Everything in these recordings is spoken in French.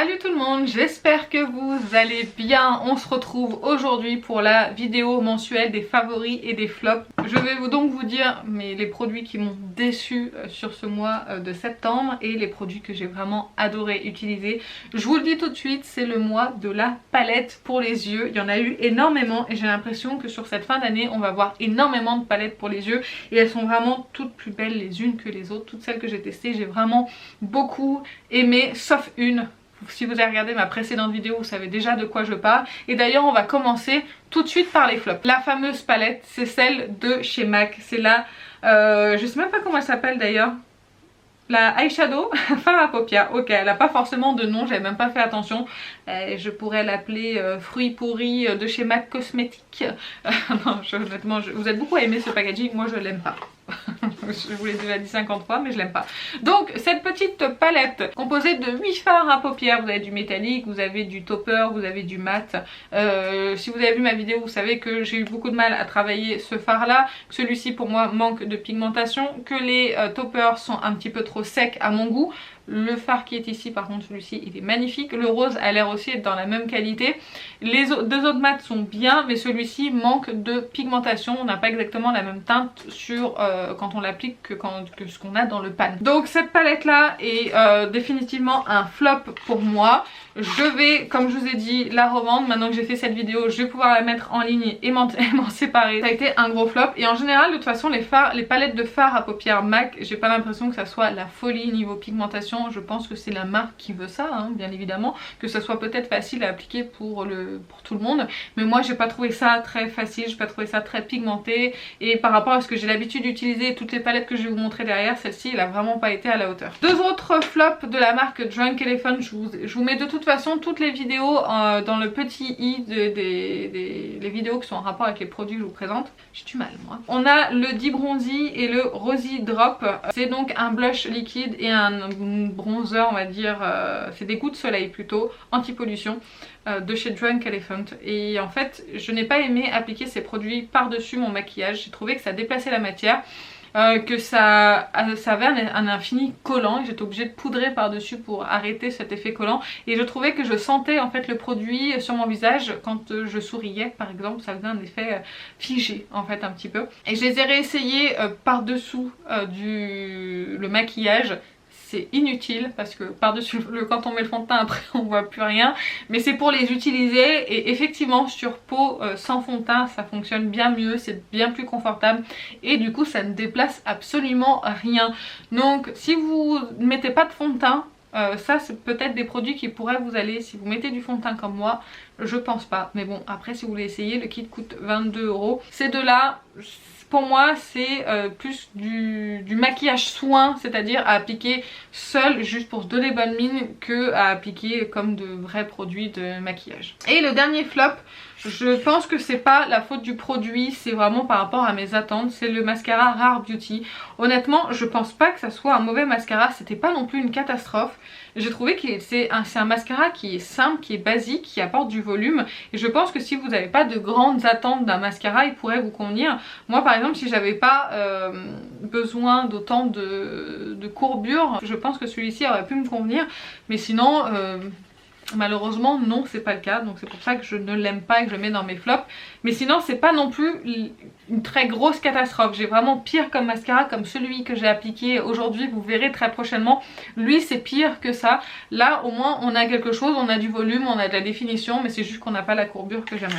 Salut tout le monde, j'espère que vous allez bien. On se retrouve aujourd'hui pour la vidéo mensuelle des favoris et des flops. Je vais donc vous dire les produits qui m'ont déçu sur ce mois de septembre et les produits que j'ai vraiment adoré utiliser. Je vous le dis tout de suite, c'est le mois de la palette pour les yeux. Il y en a eu énormément et j'ai l'impression que sur cette fin d'année on va voir énormément de palettes pour les yeux et elles sont vraiment toutes plus belles les unes que les autres. Toutes celles que j'ai testées, j'ai vraiment beaucoup aimé, sauf une. Si vous avez regardé ma précédente vidéo, vous savez déjà de quoi je parle. Et d'ailleurs, on va commencer tout de suite par les flops. La fameuse palette, c'est celle de chez MAC. C'est la, je sais même pas comment elle s'appelle d'ailleurs. La eyeshadow fard à paupières. Ok, elle n'a pas forcément de nom, j'avais même pas fait attention. Je pourrais l'appeler fruits pourris de chez MAC Cosmétiques. Non, honnêtement, vous êtes beaucoup à aimer ce packaging, moi je l'aime pas. Je vous l'ai déjà dit 50 fois mais je l'aime pas. Donc cette petite palette composée de 8 fards à paupières. Vous avez du métallique, vous avez du topper, vous avez du mat. Si vous avez vu ma vidéo, vous savez que j'ai eu beaucoup de mal à travailler ce fard là. Celui-ci pour moi manque de pigmentation, que les toppers sont un petit peu trop secs à mon goût. Le fard qui est ici par contre, celui-ci il est magnifique. Le rose a l'air aussi d'être dans la même qualité. Les deux autres mats sont bien mais celui-ci manque de pigmentation. On n'a pas exactement la même teinte sur quand on l'applique que ce qu'on a dans le pan. Donc cette palette là est définitivement un flop pour moi. Je vais, comme je vous ai dit, la revendre. Maintenant que j'ai fait cette vidéo, je vais pouvoir la mettre en ligne et m'en séparer. Ça a été un gros flop. Et en général, de toute façon, les palettes de fard à paupières MAC, j'ai pas l'impression que ça soit la folie niveau pigmentation. Je pense que c'est la marque qui veut ça, hein, bien évidemment. Que ça soit peut-être facile à appliquer pour tout le monde. Mais moi, j'ai pas trouvé ça très facile. J'ai pas trouvé ça très pigmenté. Et par rapport à ce que j'ai l'habitude d'utiliser, toutes les palettes que je vais vous montrer derrière, celle-ci, elle a vraiment pas été à la hauteur. Deux autres flops de la marque Drunk Elephant. Je vous mets de toute façon toutes les vidéos dans le petit i des vidéos qui sont en rapport avec les produits que je vous présente. J'ai du mal moi. On a le D-Bronzy et le Rosy Drop. C'est donc un blush liquide et un bronzer, on va dire, c'est des coups de soleil plutôt, anti-pollution de chez Drunk Elephant. Et en fait je n'ai pas aimé appliquer ces produits par dessus mon maquillage. J'ai trouvé que ça déplaçait la matière. Que ça avait un infini collant et j'étais obligée de poudrer par dessus pour arrêter cet effet collant et je trouvais que je sentais en fait le produit sur mon visage quand je souriais par exemple. Ça faisait un effet figé en fait un petit peu et je les ai réessayés par dessous le maquillage. C'est inutile parce que par-dessus quand on met le fond de teint après on voit plus rien. Mais c'est pour les utiliser et effectivement sur peau sans fond de teint ça fonctionne bien mieux, c'est bien plus confortable et du coup ça ne déplace absolument rien. Donc si vous ne mettez pas de fond de teint, ça c'est peut-être des produits qui pourraient vous aller. Si vous mettez du fond de teint comme moi, je pense pas. Mais bon après si vous voulez essayer, le kit coûte 22 €. Ces deux là, pour moi c'est plus du maquillage soin, c'est-à-dire à appliquer seul juste pour se donner bonne mine que à appliquer comme de vrais produits de maquillage. Et le dernier flop, je pense que c'est pas la faute du produit, c'est vraiment par rapport à mes attentes, c'est le mascara Rare Beauty. Honnêtement je pense pas que ça soit un mauvais mascara, c'était pas non plus une catastrophe. J'ai trouvé que c'est un mascara qui est simple, qui est basique, qui apporte du volume et je pense que si vous n'avez pas de grandes attentes d'un mascara, il pourrait vous convenir. Moi par exemple si j'avais pas besoin d'autant de courbure, je pense que celui-ci aurait pu me convenir, mais sinon malheureusement non, c'est pas le cas, donc c'est pour ça que je ne l'aime pas et que je le mets dans mes flops. Mais sinon c'est pas non plus une très grosse catastrophe. J'ai vraiment pire comme mascara, comme celui que j'ai appliqué aujourd'hui, vous verrez très prochainement. Lui c'est pire que ça. Là au moins on a quelque chose, on a du volume, on a de la définition, mais c'est juste qu'on n'a pas la courbure que j'aimerais.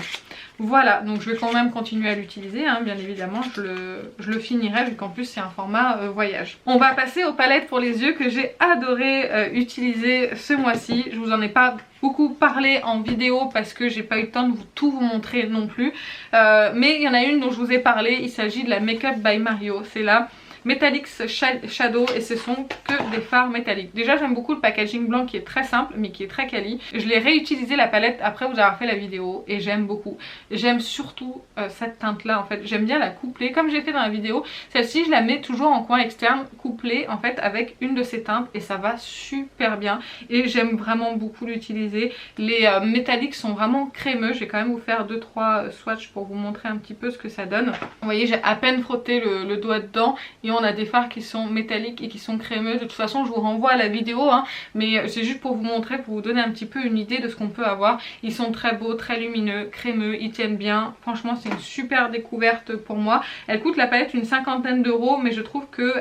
Voilà, donc je vais quand même continuer à l'utiliser, hein, bien évidemment, je le finirai vu qu'en plus c'est un format voyage. On va passer aux palettes pour les yeux que j'ai adoré utiliser ce mois-ci. Je vous en ai pas beaucoup parlé en vidéo parce que j'ai pas eu le temps de tout vous montrer non plus. Mais il y en a une dont je vous ai parlé, il s'agit de la Make Up by Mario. C'est la Metallics Shadow et ce sont que des fards métalliques. Déjà j'aime beaucoup le packaging blanc qui est très simple mais qui est très quali. Je l'ai réutilisé la palette après vous avoir fait la vidéo et j'aime beaucoup. J'aime surtout cette teinte là en fait. J'aime bien la coupler comme j'ai fait dans la vidéo. Celle-ci je la mets toujours en coin externe couplée en fait avec une de ces teintes et ça va super bien. Et j'aime vraiment beaucoup l'utiliser. Les métalliques sont vraiment crémeux. Je vais quand même vous faire 2-3 swatchs pour vous montrer un petit peu ce que ça donne. Vous voyez j'ai à peine frotté le doigt dedans et on a des fards qui sont métalliques et qui sont crémeux. De toute façon je vous renvoie à la vidéo hein, mais c'est juste pour vous montrer, pour vous donner un petit peu une idée de ce qu'on peut avoir. Ils sont très beaux, très lumineux, crémeux, ils tiennent bien. Franchement c'est une super découverte pour moi. Elle coûte la palette une 50aine d'euros, mais je trouve que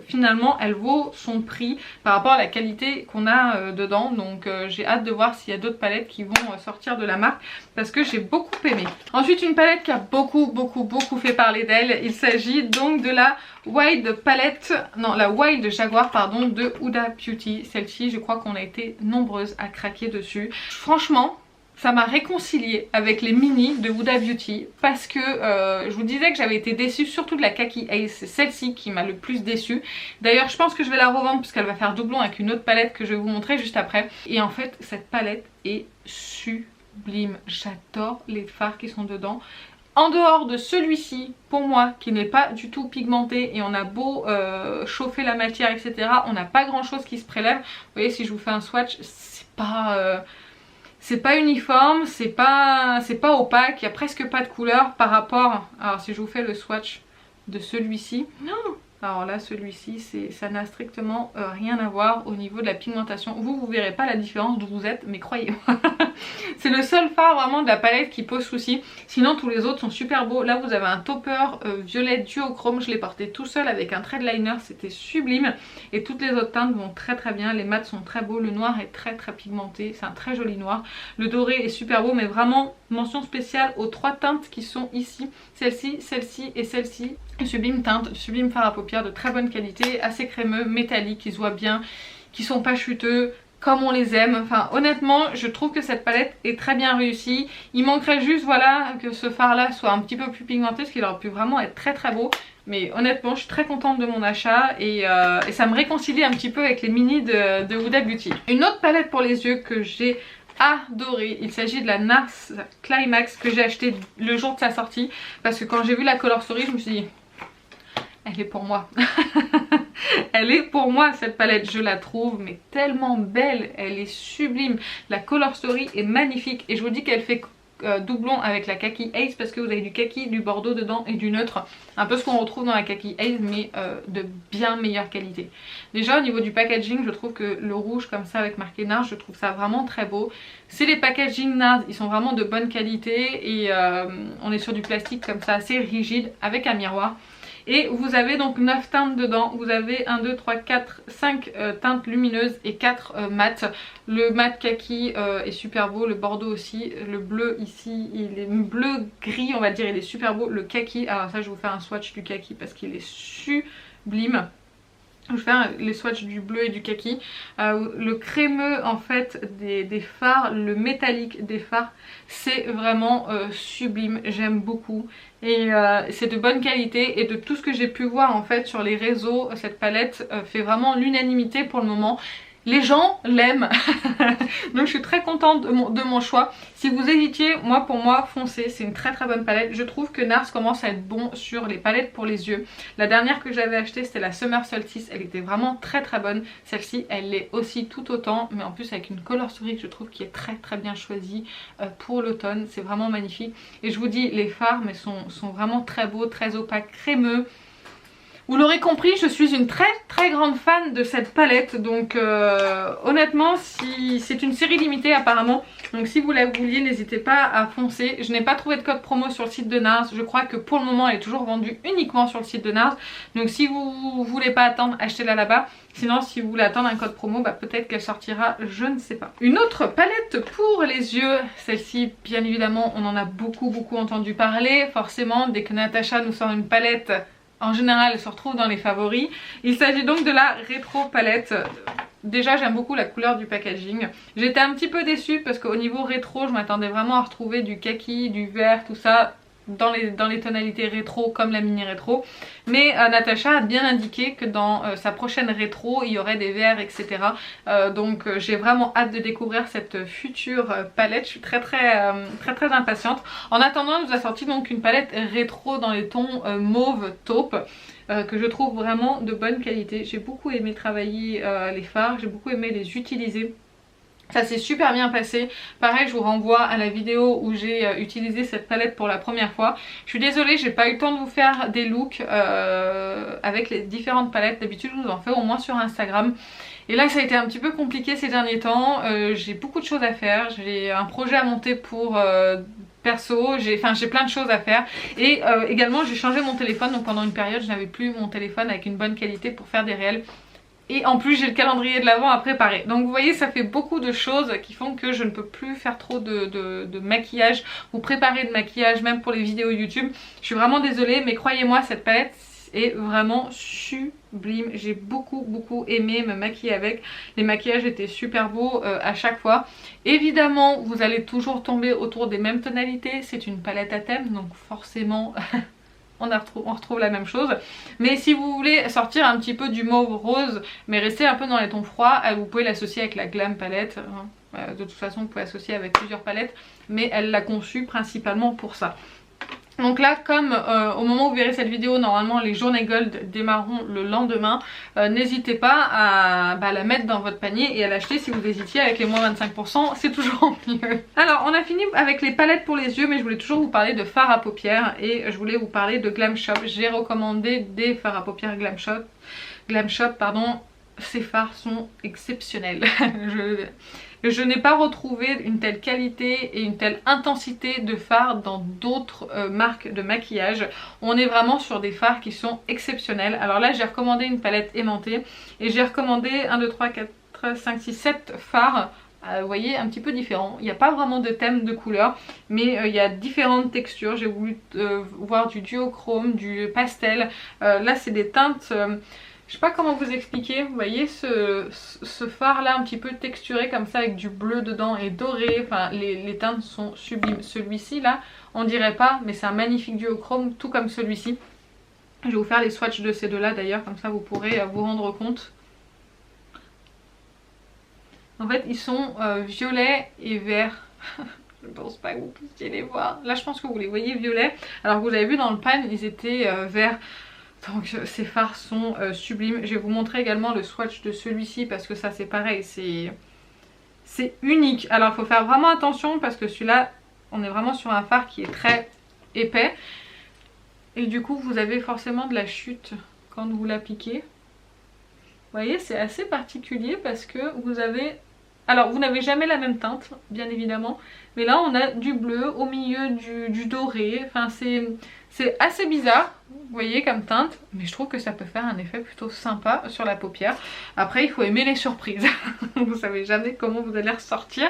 finalement elle vaut son prix par rapport à la qualité qu'on a dedans. Donc j'ai hâte de voir s'il y a d'autres palettes qui vont sortir de la marque parce que j'ai beaucoup aimé. Ensuite une palette qui a beaucoup fait parler d'elle. Il s'agit donc de la Wild palette, non la Wild Jaguar pardon de Huda Beauty. Celle-ci je crois qu'on a été nombreuses à craquer dessus. Franchement ça m'a réconciliée avec les mini de Huda Beauty parce que je vous disais que j'avais été déçue surtout de la Kaki Ace. C'est celle-ci qui m'a le plus déçue. D'ailleurs je pense que je vais la revendre parce qu'elle va faire doublon avec une autre palette que je vais vous montrer juste après. Et en fait cette palette est sublime. J'adore les fards qui sont dedans. En dehors de celui-ci, pour moi, qui n'est pas du tout pigmenté et on a beau chauffer la matière, etc., on n'a pas grand chose qui se prélève. Vous voyez, si je vous fais un swatch, c'est pas uniforme, c'est pas opaque, il n'y a presque pas de couleur par rapport... Alors si je vous fais le swatch de celui-ci, non. Alors là celui-ci ça n'a strictement rien à voir au niveau de la pigmentation. Vous verrez pas la différence d'où vous êtes, mais croyez-moi. C'est le seul fard vraiment de la palette qui pose souci. Sinon tous les autres sont super beaux. Là vous avez un topper violet duochrome. Je l'ai porté tout seul avec un trait de liner. C'était sublime. Et toutes les autres teintes vont très bien. Les mats sont très beaux. Le noir est très pigmenté. C'est un très joli noir. Le doré est super beau. Mais vraiment mention spéciale aux 3 teintes qui sont ici. Celle-ci, celle-ci et celle-ci. Sublime teinte, sublime fard à paupières de très bonne qualité. Assez crémeux, métallique, qui se voit bien. Qui sont pas chuteux. Comme on les aime. Enfin honnêtement je trouve que cette palette est très bien réussie. Il manquerait juste voilà que ce fard là soit un petit peu plus pigmenté, parce qu'il aurait pu vraiment être très beau. Mais honnêtement je suis très contente de mon achat et ça me réconcilie un petit peu avec les mini de Huda Beauty. Une autre palette pour les yeux que j'ai adoré, il s'agit de la NARS Climax que j'ai acheté le jour de sa sortie. Parce que quand j'ai vu la Color Story je me suis dit elle est pour moi. Elle est pour moi cette palette, je la trouve mais tellement belle, elle est sublime. La Color Story est magnifique et je vous dis qu'elle fait doublon avec la Kaki Ace parce que vous avez du kaki, du bordeaux dedans et du neutre. Un peu ce qu'on retrouve dans la Kaki Ace mais de bien meilleure qualité. Déjà au niveau du packaging je trouve que le rouge comme ça avec marqué NARS, je trouve ça vraiment très beau. C'est les packaging NARS, ils sont vraiment de bonne qualité et on est sur du plastique comme ça assez rigide avec un miroir. Et vous avez donc 9 teintes dedans. Vous avez 1, 2, 3, 4, 5 teintes lumineuses et 4 mat. Le mat kaki est super beau, le bordeaux aussi. Le bleu ici, il est bleu gris on va dire, il est super beau. Le kaki, alors ça je vais vous faire un swatch du kaki parce qu'il est sublime. Je vais faire les swatchs du bleu et du kaki. Le crémeux en fait des fards, le métallique des fards, c'est vraiment sublime, j'aime beaucoup. Et c'est de bonne qualité et de tout ce que j'ai pu voir en fait sur les réseaux, cette palette fait vraiment l'unanimité pour le moment. Les gens l'aiment. Donc je suis très contente de mon choix. Si vous hésitiez, pour moi foncez, c'est une très bonne palette. Je trouve que NARS commence à être bon sur les palettes pour les yeux. La dernière que j'avais achetée c'était la Summer Solstice, elle était vraiment très bonne. Celle-ci elle l'est aussi tout autant, mais en plus avec une Color Story que je trouve qui est très bien choisie pour l'automne. C'est vraiment magnifique. Et je vous dis, les fards mais sont vraiment très beaux, très opaques, crémeux. Vous l'aurez compris, je suis une très grande fan de cette palette. Donc honnêtement, c'est une série limitée apparemment. Donc si vous la vouliez, n'hésitez pas à foncer. Je n'ai pas trouvé de code promo sur le site de NARS. Je crois que pour le moment elle est toujours vendue uniquement sur le site de NARS. Donc si vous voulez pas attendre, achetez-la là-bas. Sinon si vous voulez attendre un code promo, peut-être qu'elle sortira, je ne sais pas. Une autre palette pour les yeux. Celle-ci bien évidemment on en a beaucoup entendu parler. Forcément dès que Natacha nous sort une palette, en général elle se retrouve dans les favoris. Il s'agit donc de la Rétro palette. Déjà j'aime beaucoup la couleur du packaging. J'étais un petit peu déçue parce qu'au niveau rétro je m'attendais vraiment à retrouver du kaki, du vert, tout ça dans les tonalités rétro comme la mini rétro. Mais Natacha a bien indiqué que dans sa prochaine rétro il y aurait des verts, etc. Donc j'ai vraiment hâte de découvrir cette future palette. Je suis très impatiente. En attendant elle nous a sorti donc une palette rétro dans les tons mauve taupe. Que je trouve vraiment de bonne qualité. J'ai beaucoup aimé travailler les fards, j'ai beaucoup aimé les utiliser. Ça s'est super bien passé. Pareil, je vous renvoie à la vidéo où j'ai utilisé cette palette pour la première fois. Je suis désolée, j'ai pas eu le temps de vous faire des looks avec les différentes palettes. D'habitude, je vous en fais au moins sur Instagram. Et là, ça a été un petit peu compliqué ces derniers temps. J'ai beaucoup de choses à faire. J'ai un projet à monter pour perso. J'ai plein de choses à faire. Et également, j'ai changé mon téléphone. Donc pendant une période, je n'avais plus mon téléphone avec une bonne qualité pour faire des réels. Et en plus j'ai le calendrier de l'Avent à préparer. Donc vous voyez, ça fait beaucoup de choses qui font que je ne peux plus faire trop de maquillage ou préparer de maquillage même pour les vidéos YouTube. Je suis vraiment désolée, mais croyez-moi, cette palette est vraiment sublime. J'ai beaucoup aimé me maquiller avec. Les maquillages étaient super beaux à chaque fois. Évidemment, vous allez toujours tomber autour des mêmes tonalités. C'est une palette à thème, donc forcément... on retrouve la même chose. Mais si vous voulez sortir un petit peu du mauve rose mais rester un peu dans les tons froids, vous pouvez l'associer avec la Glam palette. De toute façon vous pouvez associer avec plusieurs palettes, mais elle l'a conçue principalement pour ça. Donc là, comme au moment où vous verrez cette vidéo, normalement les journées gold démarreront le lendemain, n'hésitez pas à la mettre dans votre panier et à l'acheter si vous hésitiez. Avec les moins 25%, c'est toujours mieux. Alors on a fini avec les palettes pour les yeux, mais je voulais toujours vous parler de fard à paupières et je voulais vous parler de Glam Shop. J'ai recommandé des fards à paupières Glam Shop, pardon. Ces fards sont exceptionnels. Je n'ai pas retrouvé une telle qualité et une telle intensité de fard dans d'autres marques de maquillage. On est vraiment sur des fards qui sont exceptionnels. Alors là j'ai recommandé une palette aimantée et j'ai recommandé 1, 2, 3, 4, 5, 6, 7 fards. Vous voyez, un petit peu différents. Il n'y a pas vraiment de thème de couleur, mais il y a différentes textures. J'ai voulu voir du duochrome, du pastel. Là c'est des teintes... je sais pas comment vous expliquer, vous voyez ce fard là un petit peu texturé comme ça avec du bleu dedans et doré, enfin les teintes sont sublimes. Celui-ci là, on dirait pas, mais c'est un magnifique duochrome tout comme celui-ci. Je vais vous faire les swatchs de ces deux là d'ailleurs, comme ça vous pourrez vous rendre compte. En fait ils sont violet et vert. Je ne pense pas que vous puissiez les voir. Là je pense que vous les voyez violets, alors que vous avez vu dans le pan ils étaient verts. Donc ces fards sont sublimes. Je vais vous montrer également le swatch de celui-ci parce que ça c'est pareil, c'est unique. Alors il faut faire vraiment attention parce que celui-là, on est vraiment sur un fard qui est très épais. Et du coup vous avez forcément de la chute quand vous l'appliquez. Vous voyez, c'est assez particulier parce que vous avez... Alors vous n'avez jamais la même teinte, bien évidemment. Mais là on a du bleu au milieu du doré. Enfin c'est assez bizarre, vous voyez, comme teinte. Mais je trouve que ça peut faire un effet plutôt sympa sur la paupière. Après il faut aimer les surprises. Vous savez jamais comment vous allez ressortir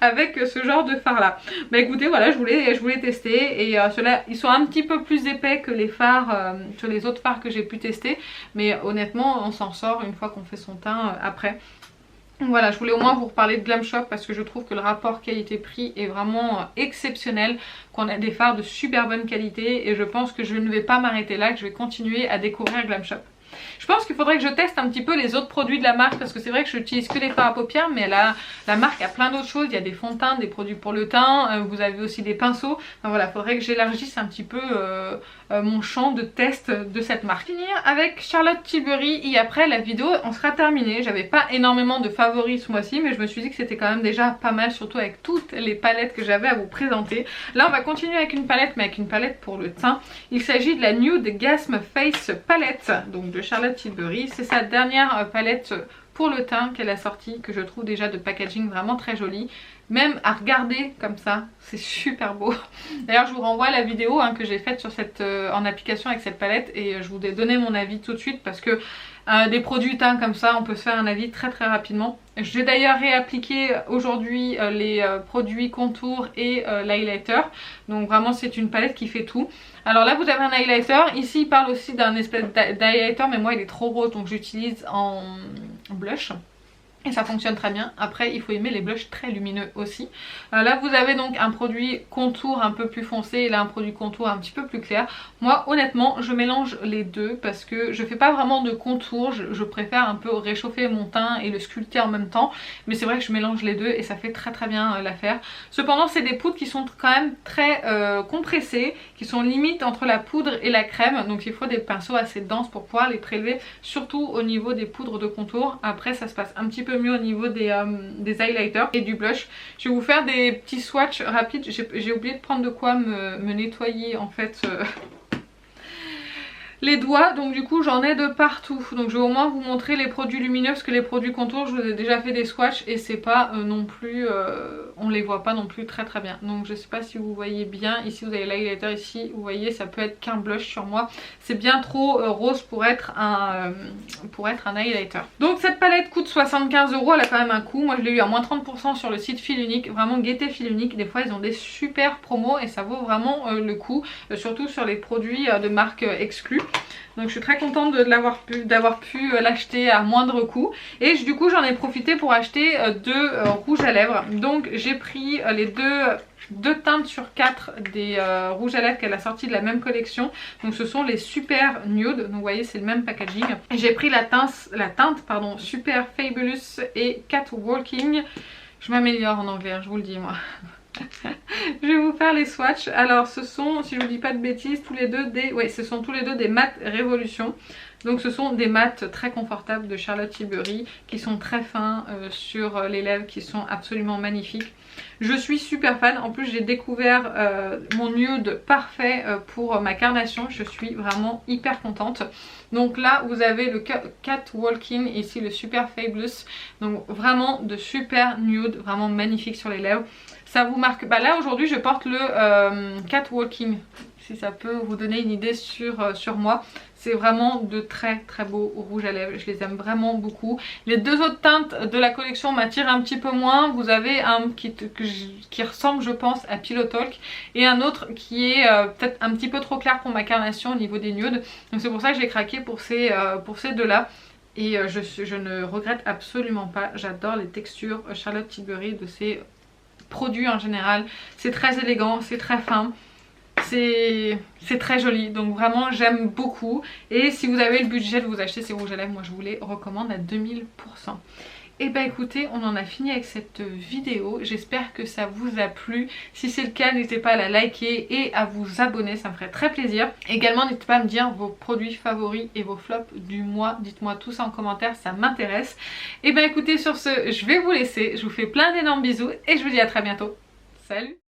avec ce genre de fard là. Bah écoutez, voilà, je voulais tester. Et ceux-là, ils sont un petit peu plus épais que les fards, sur les autres fards que j'ai pu tester. Mais honnêtement on s'en sort une fois qu'on fait son teint après. Voilà, je voulais au moins vous reparler de Glam Shop parce que je trouve que le rapport qualité-prix est vraiment exceptionnel, qu'on a des fards de super bonne qualité et je pense que je ne vais pas m'arrêter là, que je vais continuer à découvrir Glam Shop. Je pense qu'il faudrait que je teste un petit peu les autres produits de la marque parce que c'est vrai que je n'utilise que les fards à paupières, mais la marque a plein d'autres choses. Il y a des fonds de teint, des produits pour le teint, vous avez aussi des pinceaux. Enfin voilà, il faudrait que j'élargisse un petit peu mon champ de test de cette marque. Finir avec Charlotte Tilbury et après la vidéo on sera terminé. J'avais pas énormément de favoris ce mois-ci, mais je me suis dit que c'était quand même déjà pas mal, surtout avec toutes les palettes que j'avais à vous présenter. Là on va continuer avec une palette, mais avec une palette pour le teint. Il s'agit de la Nude Gasm Face Palette, donc de Charlotte Tilbury. C'est sa dernière palette pour le teint qu'elle a sortie, que je trouve déjà de packaging vraiment très joli. Même à regarder comme ça, c'est super beau. D'ailleurs je vous renvoie à la vidéo que j'ai faite sur en application avec cette palette et je vous ai donné mon avis tout de suite parce que des produits teints comme ça on peut se faire un avis très rapidement. J'ai d'ailleurs réappliqué aujourd'hui les produits contour et l'highlighter. Donc vraiment c'est une palette qui fait tout. Alors là vous avez un highlighter, ici il parle aussi d'un espèce d'highlighter mais moi il est trop rose donc j'utilise en blush. Et ça fonctionne très bien. Après il faut aimer les blushs très lumineux aussi. Là vous avez donc un produit contour un peu plus foncé et là un produit contour un petit peu plus clair. Moi honnêtement je mélange les deux parce que je fais pas vraiment de contour. Je préfère un peu réchauffer mon teint et le sculpter en même temps. Mais c'est vrai que je mélange les deux et ça fait très bien l'affaire. Cependant c'est des poudres qui sont quand même très compressées, qui sont limite entre la poudre et la crème. Donc il faut des pinceaux assez denses pour pouvoir les prélever, surtout au niveau des poudres de contour. Après ça se passe un petit peu le mieux au niveau des highlighters et du blush. Je vais vous faire des petits swatchs rapides. J'ai oublié de prendre de quoi me nettoyer en fait les doigts, donc du coup j'en ai de partout. Donc je vais au moins vous montrer les produits lumineux parce que les produits contours je vous ai déjà fait des swatchs et c'est pas non plus, on les voit pas non plus très bien. Donc je sais pas si vous voyez bien, ici vous avez l'highlighter, ici vous voyez ça peut être qu'un blush sur moi. C'est bien trop rose pour être un highlighter. Donc cette palette coûte 75 €, elle a quand même un coût. Moi je l'ai eu à moins 30% sur le site Fil Unique, vraiment guettez Fil Unique. Des fois ils ont des super promos et ça vaut vraiment le coup, surtout sur les produits de marque exclue. Donc je suis très contente d'avoir pu l'acheter à moindre coût. Et du coup j'en ai profité pour acheter deux rouges à lèvres. Donc j'ai pris les deux teintes sur 4 des rouges à lèvres qu'elle a sorti de la même collection. Donc ce sont les Super Nude. Donc vous voyez c'est le même packaging. J'ai pris la teinte Super Fabulous et Catwalking. Je m'améliore en anglais, je vous le dis moi. Je vais vous faire les swatchs. Alors ce sont, si je vous dis pas de bêtises, tous les deux des... Oui, ce sont tous les deux des Matte Révolution. Donc ce sont des mats très confortables de Charlotte Tilbury qui sont très fins sur les lèvres, qui sont absolument magnifiques. Je suis super fan. En plus j'ai découvert mon nude parfait pour ma carnation. Je suis vraiment hyper contente. Donc là vous avez le Catwalking, ici le Super Fabulous. Donc vraiment de super nude, vraiment magnifique sur les lèvres. Ça vous marque, bah là aujourd'hui je porte le Catwalking, si ça peut vous donner une idée sur moi. C'est vraiment de très beaux rouges à lèvres, je les aime vraiment beaucoup. Les deux autres teintes de la collection m'attirent un petit peu moins. Vous avez un qui ressemble je pense à Pillow Talk et un autre qui est peut-être un petit peu trop clair pour ma carnation au niveau des nudes. Donc c'est pour ça que j'ai craqué pour ces deux là. Et je ne regrette absolument pas, j'adore les textures Charlotte Tilbury de ces produits en général. C'est très élégant, c'est très fin. C'est très joli, donc vraiment j'aime beaucoup. Et si vous avez le budget de vous acheter ces rouges à lèvres, moi je vous les recommande à 2000%. Et bah écoutez, on en a fini avec cette vidéo. J'espère que ça vous a plu. Si c'est le cas, n'hésitez pas à la liker et à vous abonner, ça me ferait très plaisir. Également, n'hésitez pas à me dire vos produits favoris et vos flops du mois. Dites-moi tout ça en commentaire, ça m'intéresse. Et bah écoutez, sur ce, je vais vous laisser. Je vous fais plein d'énormes bisous et je vous dis à très bientôt. Salut!